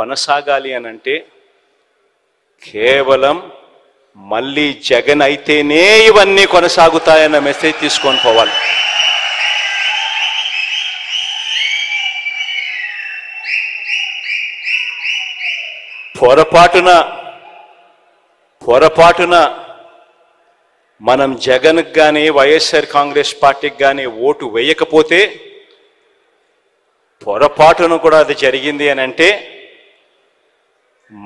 కొనసాగాలి అని అంటే కేవలం మళ్ళీ జగన్ అయితేనే ఇవన్నీ కొనసాగుతాయన్న మెసేజ్ తీసుకొని పోవాలి. పొరపాటున మనం జగన్కి కానీ వైఎస్ఆర్ కాంగ్రెస్ పార్టీకి కానీ ఓటు వేయకపోతే పొరపాటున కూడా అది జరిగింది అని అంటే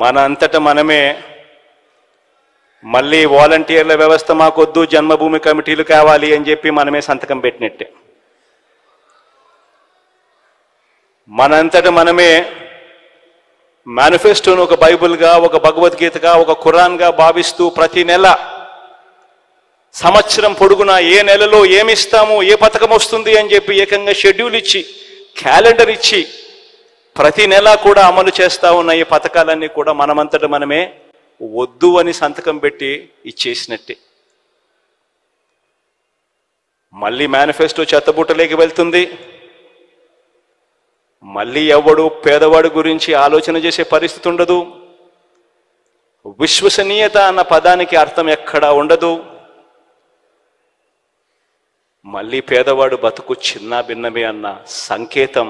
మన అంతటా మనమే మళ్ళీ వాలంటీర్ల వ్యవస్థ మాకొద్దు, జన్మభూమి కమిటీలు కావాలి అని చెప్పి మనమే సంతకం పెట్టినట్టే. మనంతటా మనమే మేనిఫెస్టోను ఒక బైబిల్గా, ఒక భగవద్గీతగా, ఒక ఖురాన్గా భావిస్తూ ప్రతి నెల సంవత్సరం పొడుగునా ఏ నెలలో ఏమిస్తాము, ఏ పథకం వస్తుంది అని చెప్పి ఏకంగా షెడ్యూల్ ఇచ్చి, క్యాలెండర్ ఇచ్చి ప్రతి నెల కూడా అమలు చేస్తూ ఉన్న ఈ పథకాలన్నీ కూడా మనమంతటా మనమే వద్దు అని సంతకం పెట్టి ఇచ్చేసినట్టే. మళ్ళీ మేనిఫెస్టో చెత్తబుట్టలోకి వెళ్తుంది. మళ్ళీ ఎవడు పేదవాడి గురించి ఆలోచన చేసే పరిస్థితి ఉండదు. విశ్వసనీయత అన్న పదానికి అర్థం ఎక్కడా ఉండదు. మళ్ళీ పేదవాడు బతుకు చిన్న భిన్నమే అన్న సంకేతం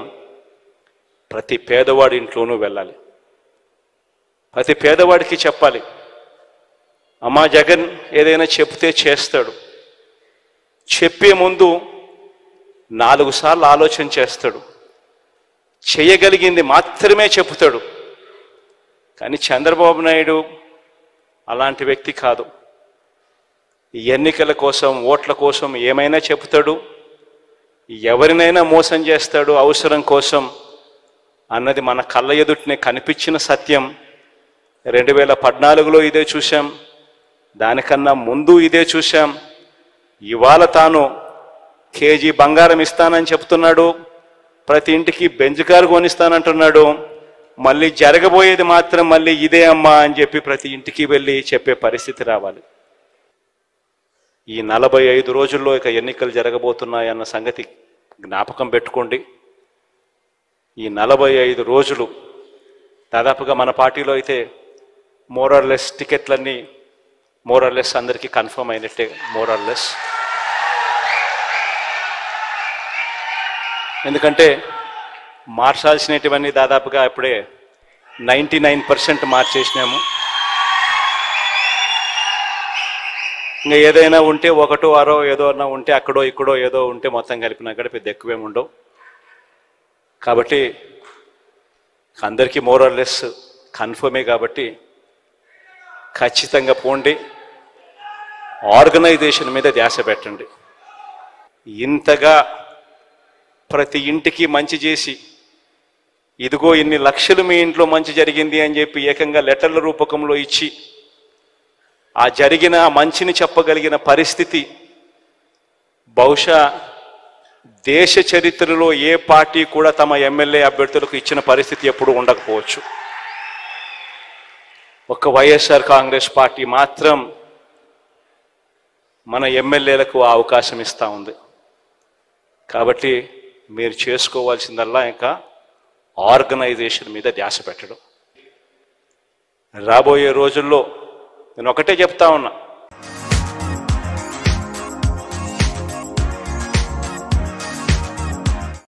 ప్రతి పేదవాడి ఇంట్లోనూ వెళ్ళాలి. ప్రతి పేదవాడికి చెప్పాలి, అమ్మా జగన్ ఏదైనా చెప్తే చేస్తాడు, చెప్పే ముందు 4 సార్లు ఆలోచన చేస్తాడు, చేయగలిగింది మాత్రమే చెబుతాడు. కానీ చంద్రబాబు నాయుడు అలాంటి వ్యక్తి కాదు. ఎన్నికల కోసం, ఓట్ల కోసం ఏమైనా చెబుతాడు, ఎవరినైనా మోసం చేస్తాడు అవసరం కోసం అన్నది మన కళ్ళ ఎదుటనే కనిపించిన సత్యం. 2014లో ఇదే చూశాం, దానికన్నా ముందు ఇదే చూశాం. ఇవాళ తాను కేజీ బంగారం ఇస్తానని చెప్తున్నాడు, ప్రతి ఇంటికి బెంజ్ కారు కొనిస్తానంటున్నాడు. మళ్ళీ జరగబోయేది మాత్రం మళ్ళీ ఇదే అమ్మా అని చెప్పి ప్రతి ఇంటికి వెళ్ళి చెప్పే పరిస్థితి రావాలి. ఈ 45 రోజుల్లో ఇక ఎన్నికలు జరగబోతున్నాయన్న సంగతి జ్ఞాపకం పెట్టుకోండి. ఈ 45 రోజులు దాదాపుగా మన పార్టీలో అయితే మోరల్లెస్ టికెట్లన్నీ మోరల్లెస్ అందరికీ కన్ఫర్మ్ అయినట్టే. మోరల్లెస్ ఎందుకంటే మార్చాల్సినటువన్నీ దాదాపుగా ఇప్పుడే 99% మార్చేసినాము. ఇంకా ఏదైనా ఉంటే 1 6 ఏదో ఉంటే అక్కడో ఇక్కడో ఏదో ఉంటే మొత్తం కలిపినా కూడా పెద్ద ఎక్కువేమి ఉండవు. కాబట్టి అందరికీ మోరల్లెస్ కన్ఫర్మే. కాబట్టి ఖచ్చితంగా పోండి, ఆర్గనైజేషన్ మీద ధ్యాస పెట్టండి. ఇంతగా ప్రతి ఇంటికి మంచి చేసి, ఇదిగో ఇన్ని లక్షలు మీ ఇంట్లో మంచి జరిగింది అని చెప్పి ఏకంగా లెటర్ల రూపకంలో ఇచ్చి ఆ జరిగిన మంచిని చెప్పగలిగిన పరిస్థితి బహుశా దేశ చరిత్రలో ఏ పార్టీ కూడా తమ ఎమ్మెల్యే అభ్యర్థులకు ఇచ్చిన పరిస్థితి ఎప్పుడూ ఉండకపోవచ్చు. ఒక్క వైఎస్ఆర్ కాంగ్రెస్ పార్టీ మాత్రం మన ఎమ్మెల్యేలకు ఆ అవకాశం ఇస్తూ ఉంది. కాబట్టి మీరు చేసుకోవాల్సిందల్లా ఇంకా ఆర్గనైజేషన్ మీద ధ్యాస పెట్టడం. రాబోయే రోజుల్లో నేను ఒకటే చెప్తా ఉన్నా,